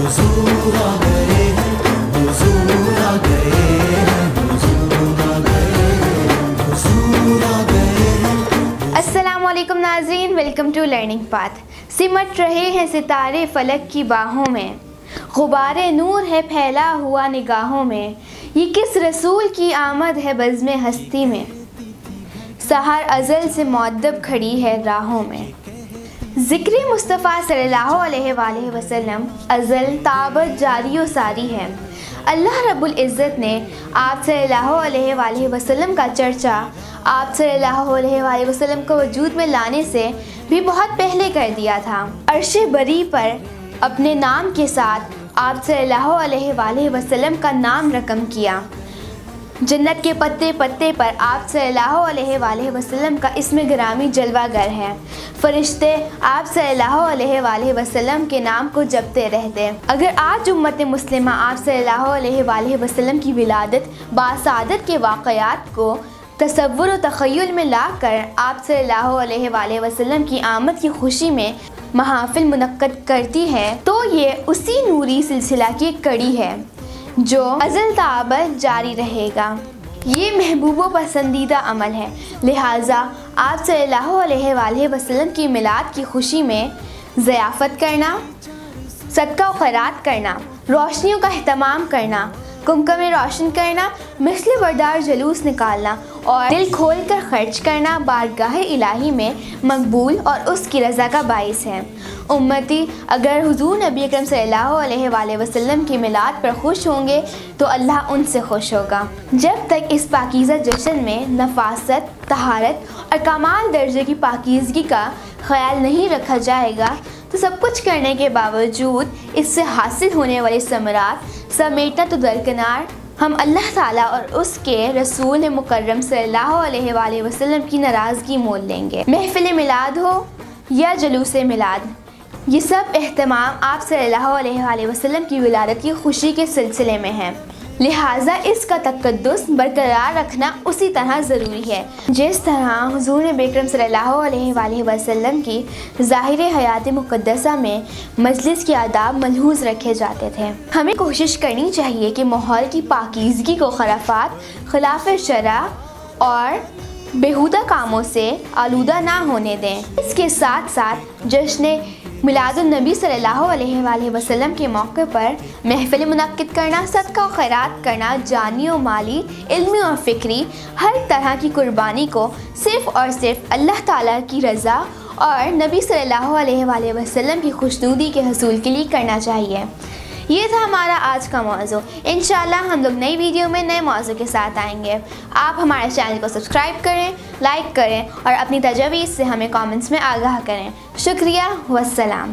حضور آ گئے ہیں، حضور آ گئے ہیں، حضور آ گئے ہیں، حضور آ گئے ہیں۔ السلام علیکم ناظرین، ویلکم ٹو لرننگ پاتھ۔ سمٹ رہے ہیں ستارے فلک کی باہوں میں، غبار نور ہے پھیلا ہوا نگاہوں میں، یہ کس رسول کی آمد ہے بزم ہستی میں، سحر ازل سے مؤدب کھڑی ہے راہوں میں۔ ذکر مصطفیٰ صلی اللہ علیہ وآلہ وسلم ازل تابت جاری و ساری ہے۔ اللہ رب العزت نے آپ صلی اللہ علیہ وآلہ وسلم کا چرچا آپ صلی اللہ علیہ وآلہ وسلم کو وجود میں لانے سے بھی بہت پہلے کر دیا تھا۔ عرش بری پر اپنے نام کے ساتھ آپ صلی اللہ علیہ وآلہ وسلم کا نام رقم کیا۔ جنت کے پتے پتے پر آپ صلی اللہ علیہ وآلہ وسلم کا اسم گرامی جلوہ گر ہے۔ فرشتے آپ صلی اللہ علیہ وآلہ وسلم کے نام کو جپتے رہتے۔ اگر آج امت مسلمہ آپ صلی اللہ علیہ وآلہ وسلم کی ولادت باسعادت کے واقعات کو تصور و تخیل میں لا کر آپ صلی اللہ علیہ وآلہ وسلم کی آمد کی خوشی میں محافل منعقد کرتی ہے تو یہ اسی نوری سلسلہ کی کڑی ہے جو ازل تا ابد جاری رہے گا۔ یہ محبوب و پسندیدہ عمل ہے، لہٰذا آپ صلی اللہ علیہ وآلہ وسلم کی میلاد کی خوشی میں ضیافت کرنا، صدقہ و خیرات کرنا، روشنیوں کا اہتمام کرنا، کمکمے روشن کرنا، مثل بردار جلوس نکالنا اور دل کھول کر خرچ کرنا بارگاہ الہی میں مقبول اور اس کی رضا کا باعث ہے۔ امتی اگر حضور نبی اکرم صلی اللہ علیہ وآلہ وسلم کی میلاد پر خوش ہوں گے تو اللہ ان سے خوش ہوگا۔ جب تک اس پاکیزہ جشن میں نفاست، طہارت اور کمال درجے کی پاکیزگی کا خیال نہیں رکھا جائے گا تو سب کچھ کرنے کے باوجود اس سے حاصل ہونے والے ثمرات سمیٹنا تو درکنار، ہم اللہ تعالیٰ اور اس کے رسول مکرم صلی اللہ علیہ وآلہ وسلم کی ناراضگی مول لیں گے۔ محفل میلاد ہو یا جلوس میلاد، یہ سب اہتمام آپ صلی اللہ علیہ وآلہ وسلم کی ولادت کی خوشی کے سلسلے میں ہے، لہٰذا اس کا تقدس برقرار رکھنا اسی طرح ضروری ہے جس طرح حضور نبی اکرم صلی اللہ علیہ وآلہ وسلم کی ظاہر حیات مقدسہ میں مجلس کے آداب ملحوظ رکھے جاتے تھے۔ ہمیں کوشش کرنی چاہیے کہ ماحول کی پاکیزگی کو خرافات، خلاف شرع اور بیہودہ کاموں سے آلودہ نہ ہونے دیں۔ اس کے ساتھ ساتھ جشن میلاد النبی صلی اللہ علیہ وآلہ وسلم کے موقع پر محفل منعقد کرنا، صدقہ و خیرات کرنا، جانی و مالی، علمی اور فکری ہر طرح کی قربانی کو صرف اور صرف اللہ تعالیٰ کی رضا اور نبی صلی اللہ علیہ وآلہ وسلم کی خوشنودی کے حصول کے لیے کرنا چاہیے۔ یہ تھا ہمارا آج کا موضوع۔ انشاءاللہ ہم لوگ نئی ویڈیو میں نئے موضوع کے ساتھ آئیں گے۔ آپ ہمارے چینل کو سبسکرائب کریں، لائک کریں اور اپنی تجاویز سے ہمیں کامنٹس میں آگاہ کریں۔ شکریہ، والسلام۔